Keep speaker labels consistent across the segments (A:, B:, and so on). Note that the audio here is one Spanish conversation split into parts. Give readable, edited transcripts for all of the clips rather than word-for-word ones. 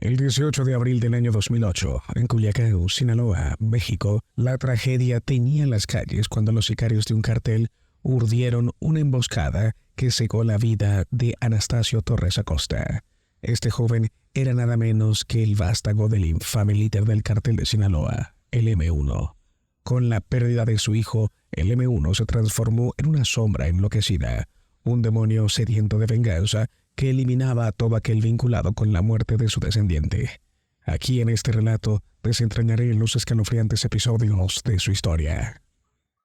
A: El 18 de abril del año 2008, en Culiacán, Sinaloa, México, la tragedia teñía las calles cuando los sicarios de un cartel urdieron una emboscada que cegó la vida de Anastasio Torres Acosta. Este joven era nada menos que el vástago del infame líder del cartel de Sinaloa, el M1. Con la pérdida de su hijo, el M1 se transformó en una sombra enloquecida, un demonio sediento de venganza que eliminaba a todo aquel vinculado con la muerte de su descendiente. Aquí en este relato desentrañaré los escalofriantes episodios de su historia.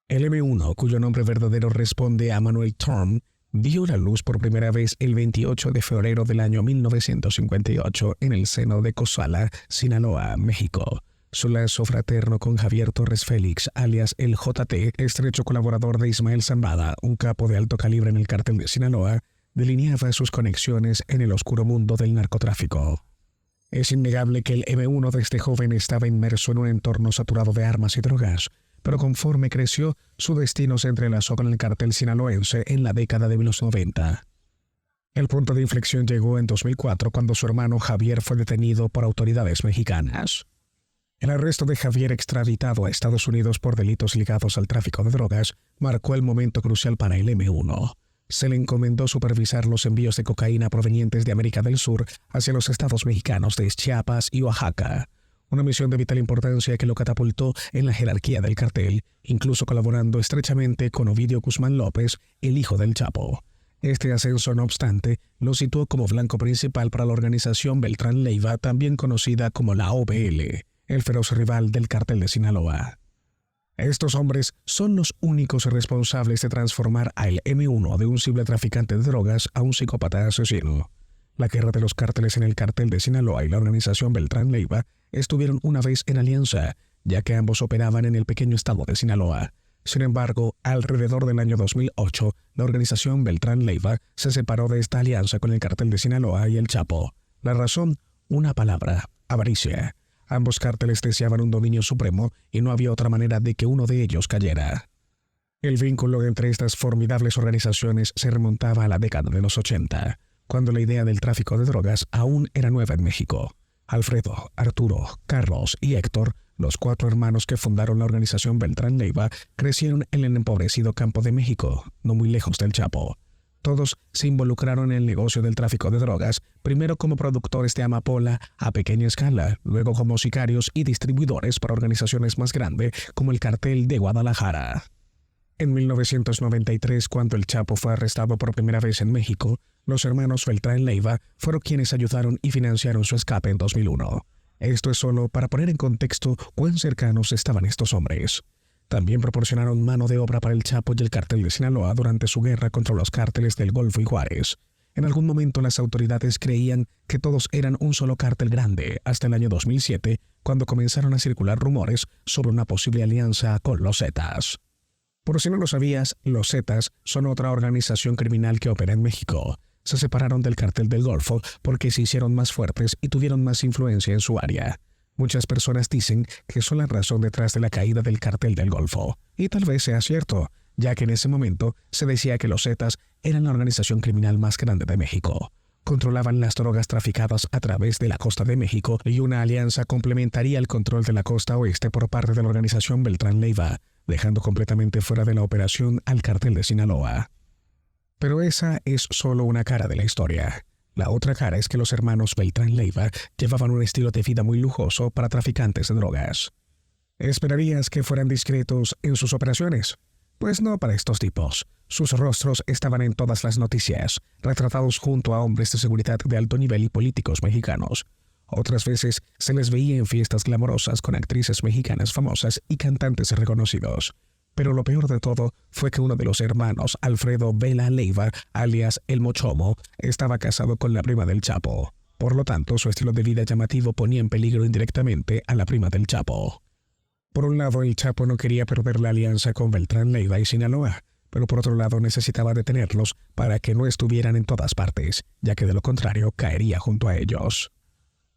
A: El M1, cuyo nombre verdadero responde a Manuel Thorn, vio la luz por primera vez el 28 de febrero del año 1958 en el seno de Cozala, Sinaloa, México. Su lazo fraterno con Javier Torres Félix, alias el JT, estrecho colaborador de Ismael Zambada, un capo de alto calibre en el cártel de Sinaloa, delineaba sus conexiones en el oscuro mundo del narcotráfico. Es innegable que el M1 de este joven estaba inmerso en un entorno saturado de armas y drogas, pero conforme creció, su destino se entrelazó con el cartel sinaloense en la década de los 90. El punto de inflexión llegó en 2004 cuando su hermano Javier fue detenido por autoridades mexicanas. El arresto de Javier, extraditado a Estados Unidos por delitos ligados al tráfico de drogas, marcó el momento crucial para el M1. Se le encomendó supervisar los envíos de cocaína provenientes de América del Sur hacia los estados mexicanos de Chiapas y Oaxaca. Una misión de vital importancia que lo catapultó en la jerarquía del cartel, incluso colaborando estrechamente con Ovidio Guzmán López, el hijo del Chapo. Este ascenso, no obstante, lo situó como blanco principal para la organización Beltrán Leiva, también conocida como la OBL, el feroz rival del cartel de Sinaloa. Estos hombres son los únicos responsables de transformar a el M1 de un simple traficante de drogas a un psicópata asesino. La guerra de los cárteles en el cartel de Sinaloa y la organización Beltrán Leiva estuvieron una vez en alianza, ya que ambos operaban en el pequeño estado de Sinaloa. Sin embargo, alrededor del año 2008, la organización Beltrán Leiva se separó de esta alianza con el cartel de Sinaloa y el Chapo. La razón, una palabra: avaricia. Ambos cárteles deseaban un dominio supremo y no había otra manera de que uno de ellos cayera. El vínculo entre estas formidables organizaciones se remontaba a la década de los 80, cuando la idea del tráfico de drogas aún era nueva en México. Alfredo, Arturo, Carlos y Héctor, los 4 hermanos que fundaron la organización Beltrán Leiva, crecieron en el empobrecido campo de México, no muy lejos del Chapo. Todos se involucraron en el negocio del tráfico de drogas, primero como productores de amapola a pequeña escala, luego como sicarios y distribuidores para organizaciones más grandes como el Cartel de Guadalajara. En 1993, cuando el Chapo fue arrestado por primera vez en México, los hermanos Beltrán Leiva fueron quienes ayudaron y financiaron su escape en 2001. Esto es solo para poner en contexto cuán cercanos estaban estos hombres. También proporcionaron mano de obra para el Chapo y el cartel de Sinaloa durante su guerra contra los cárteles del Golfo y Juárez. En algún momento las autoridades creían que todos eran un solo cártel grande, hasta el año 2007, cuando comenzaron a circular rumores sobre una posible alianza con los Zetas. Por si no lo sabías, los Zetas son otra organización criminal que opera en México. Se separaron del cartel del Golfo porque se hicieron más fuertes y tuvieron más influencia en su área. Muchas personas dicen que son la razón detrás de la caída del cartel del Golfo, y tal vez sea cierto, ya que en ese momento se decía que los Zetas eran la organización criminal más grande de México. Controlaban las drogas traficadas a través de la costa de México y una alianza complementaría el control de la costa oeste por parte de la organización Beltrán Leiva, dejando completamente fuera de la operación al cartel de Sinaloa. Pero esa es solo una cara de la historia. La otra cara es que los hermanos Beltrán Leiva llevaban un estilo de vida muy lujoso para traficantes de drogas. ¿Esperarías que fueran discretos en sus operaciones? Pues no para estos tipos. Sus rostros estaban en todas las noticias, retratados junto a hombres de seguridad de alto nivel y políticos mexicanos. Otras veces se les veía en fiestas glamorosas con actrices mexicanas famosas y cantantes reconocidos. Pero lo peor de todo fue que uno de los hermanos, Alfredo Vela Leiva, alias El Mochomo, estaba casado con la prima del Chapo. Por lo tanto, su estilo de vida llamativo ponía en peligro indirectamente a la prima del Chapo. Por un lado, el Chapo no quería perder la alianza con Beltrán Leiva y Sinaloa, pero por otro lado necesitaba detenerlos para que no estuvieran en todas partes, ya que de lo contrario caería junto a ellos.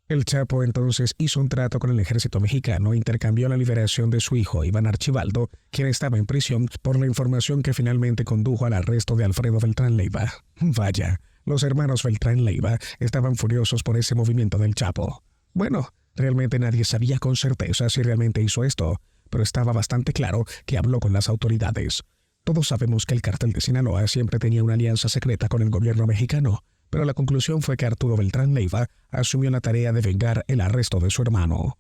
A: El Chapo entonces hizo un trato con el ejército mexicano e intercambió la liberación de su hijo Iván Archibaldo, quien estaba en prisión, por la información que finalmente condujo al arresto de Alfredo Beltrán Leiva. Vaya, los hermanos Beltrán Leiva estaban furiosos por ese movimiento del Chapo. Bueno, realmente nadie sabía con certeza si realmente hizo esto, pero estaba bastante claro que habló con las autoridades. Todos sabemos que el cártel de Sinaloa siempre tenía una alianza secreta con el gobierno mexicano, pero la conclusión fue que Arturo Beltrán Leiva asumió la tarea de vengar el arresto de su hermano.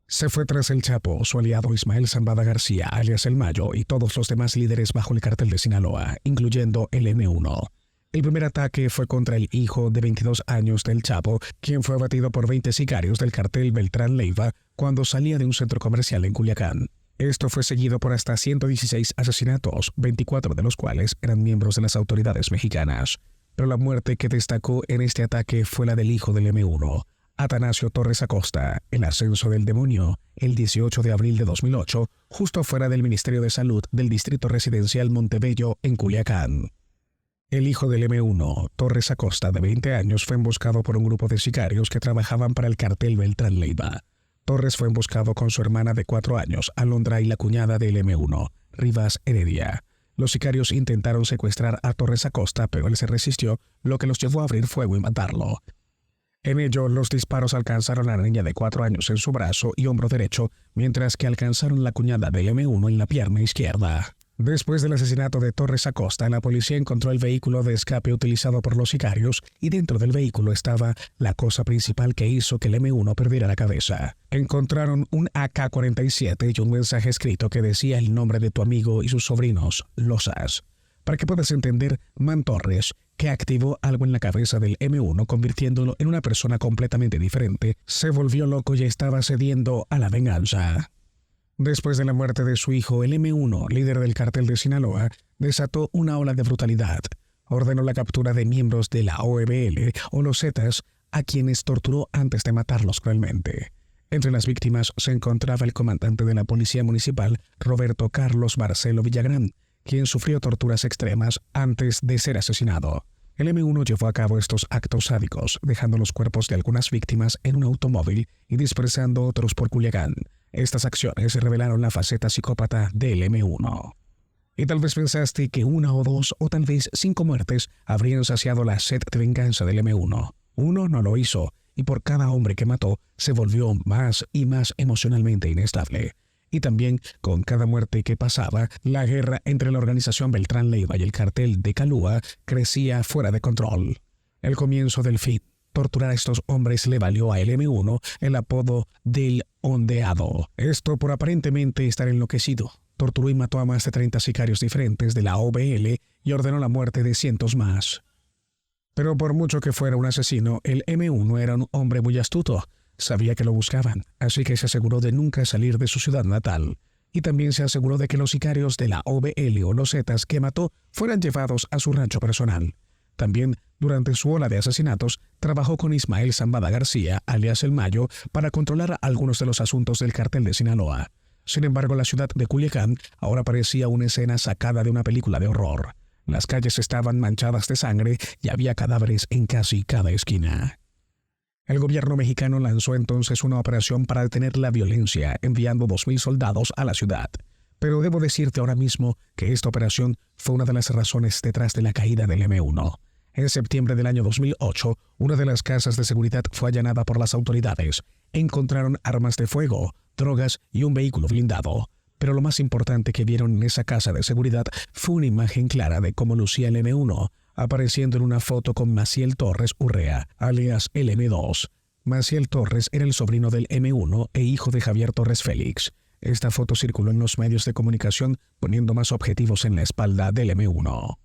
A: Se fue tras el Chapo, su aliado Ismael Zambada García, alias El Mayo, y todos los demás líderes bajo el cártel de Sinaloa, incluyendo el M1. El primer ataque fue contra el hijo de 22 años del Chapo, quien fue abatido por 20 sicarios del cártel Beltrán Leiva cuando salía de un centro comercial en Culiacán. Esto fue seguido por hasta 116 asesinatos, 24 de los cuales eran miembros de las autoridades mexicanas. Pero la muerte que destacó en este ataque fue la del hijo del M1, Atanasio Torres Acosta, el ascenso del demonio, el 18 de abril de 2008, justo fuera del Ministerio de Salud del Distrito Residencial Montebello, en Culiacán. El hijo del M1, Torres Acosta, de 20 años, fue emboscado por un grupo de sicarios que trabajaban para el cartel Beltrán Leiva. Torres fue emboscado con su hermana de 4 años, Alondra, y la cuñada del M1, Rivas Heredia. Los sicarios intentaron secuestrar a Torres Acosta, pero él se resistió, lo que los llevó a abrir fuego y matarlo. En ello, los disparos alcanzaron a la niña de 4 años en su brazo y hombro derecho, mientras que alcanzaron la cuñada del M1 en la pierna izquierda. Después del asesinato de Torres Acosta, la policía encontró el vehículo de escape utilizado por los sicarios y dentro del vehículo estaba la cosa principal que hizo que el M1 perdiera la cabeza. Encontraron un AK-47 y un mensaje escrito que decía el nombre de tu amigo y sus sobrinos, Losas. Para que puedas entender, Man Torres, que activó algo en la cabeza del M1 convirtiéndolo en una persona completamente diferente, se volvió loco y estaba cediendo a la venganza. Después de la muerte de su hijo, el M1, líder del cártel de Sinaloa, desató una ola de brutalidad. Ordenó la captura de miembros de la OEBL o los Zetas, a quienes torturó antes de matarlos cruelmente. Entre las víctimas se encontraba el comandante de la Policía Municipal, Roberto Carlos Barcelo Villagrán, quien sufrió torturas extremas antes de ser asesinado. El M1 llevó a cabo estos actos sádicos, dejando los cuerpos de algunas víctimas en un automóvil y dispersando otros por Culiacán. Estas acciones revelaron la faceta psicópata del M1. Y tal vez pensaste que 1 o 2 o tal vez 5 muertes habrían saciado la sed de venganza del M1. Uno no lo hizo, y por cada hombre que mató se volvió más y más emocionalmente inestable. Y también, con cada muerte que pasaba, la guerra entre la organización Beltrán Leiva y el cartel de Calúa crecía fuera de control. El comienzo del fin. Torturar a estos hombres le valió a el M1 el apodo del Ondeado. Esto por aparentemente estar enloquecido. Torturó y mató a más de 30 sicarios diferentes de la OBL y ordenó la muerte de cientos más. Pero por mucho que fuera un asesino, el M1 era un hombre muy astuto. Sabía que lo buscaban, así que se aseguró de nunca salir de su ciudad natal. Y también se aseguró de que los sicarios de la OBL o los Zetas que mató fueran llevados a su rancho personal. También, durante su ola de asesinatos, trabajó con Ismael Zambada García, alias El Mayo, para controlar algunos de los asuntos del cártel de Sinaloa. Sin embargo, la ciudad de Culiacán ahora parecía una escena sacada de una película de horror. Las calles estaban manchadas de sangre y había cadáveres en casi cada esquina. El gobierno mexicano lanzó entonces una operación para detener la violencia, enviando 2,000 soldados a la ciudad. Pero debo decirte ahora mismo que esta operación fue una de las razones detrás de la caída del M1. En septiembre del año 2008, una de las casas de seguridad fue allanada por las autoridades. Encontraron armas de fuego, drogas y un vehículo blindado. Pero lo más importante que vieron en esa casa de seguridad fue una imagen clara de cómo lucía el M1, apareciendo en una foto con Maciel Torres Urrea, alias el M2. Maciel Torres era el sobrino del M1 e hijo de Javier Torres Félix. Esta foto circuló en los medios de comunicación poniendo más objetivos en la espalda del M1.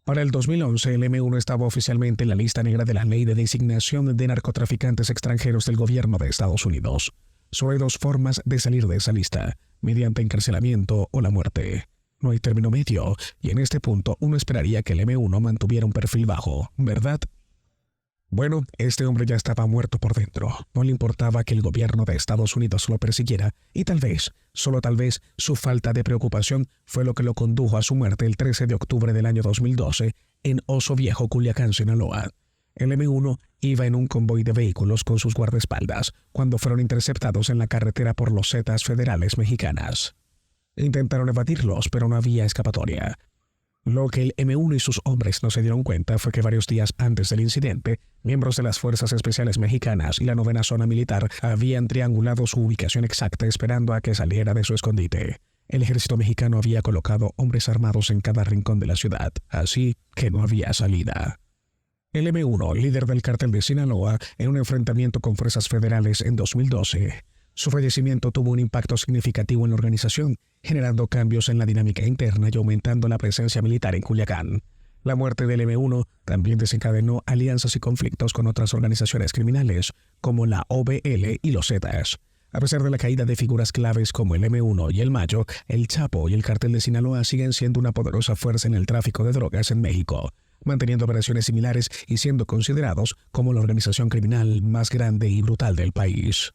A: Para el 2011, el M1 estaba oficialmente en la lista negra de la Ley de Designación de Narcotraficantes Extranjeros del Gobierno de Estados Unidos. Solo hay 2 formas de salir de esa lista, mediante encarcelamiento o la muerte. No hay término medio, y en este punto uno esperaría que el M1 mantuviera un perfil bajo, ¿verdad? Bueno, este hombre ya estaba muerto por dentro. No le importaba que el gobierno de Estados Unidos lo persiguiera, y tal vez, solo tal vez, su falta de preocupación fue lo que lo condujo a su muerte el 13 de octubre del año 2012 en Oso Viejo, Culiacán, Sinaloa. El M1 iba en un convoy de vehículos con sus guardaespaldas cuando fueron interceptados en la carretera por los Zetas federales mexicanas. Intentaron evadirlos, pero no había escapatoria. Lo que el M1 y sus hombres no se dieron cuenta fue que varios días antes del incidente, miembros de las Fuerzas Especiales Mexicanas y la 9ª Zona Militar habían triangulado su ubicación exacta esperando a que saliera de su escondite. El ejército mexicano había colocado hombres armados en cada rincón de la ciudad, así que no había salida. El M1, líder del cártel de Sinaloa, en un enfrentamiento con fuerzas federales en 2012. Su fallecimiento tuvo un impacto significativo en la organización, generando cambios en la dinámica interna y aumentando la presencia militar en Culiacán. La muerte del M1 también desencadenó alianzas y conflictos con otras organizaciones criminales, como la OBL y los Zetas. A pesar de la caída de figuras claves como el M1 y el Mayo, el Chapo y el cártel de Sinaloa siguen siendo una poderosa fuerza en el tráfico de drogas en México, manteniendo operaciones similares y siendo considerados como la organización criminal más grande y brutal del país.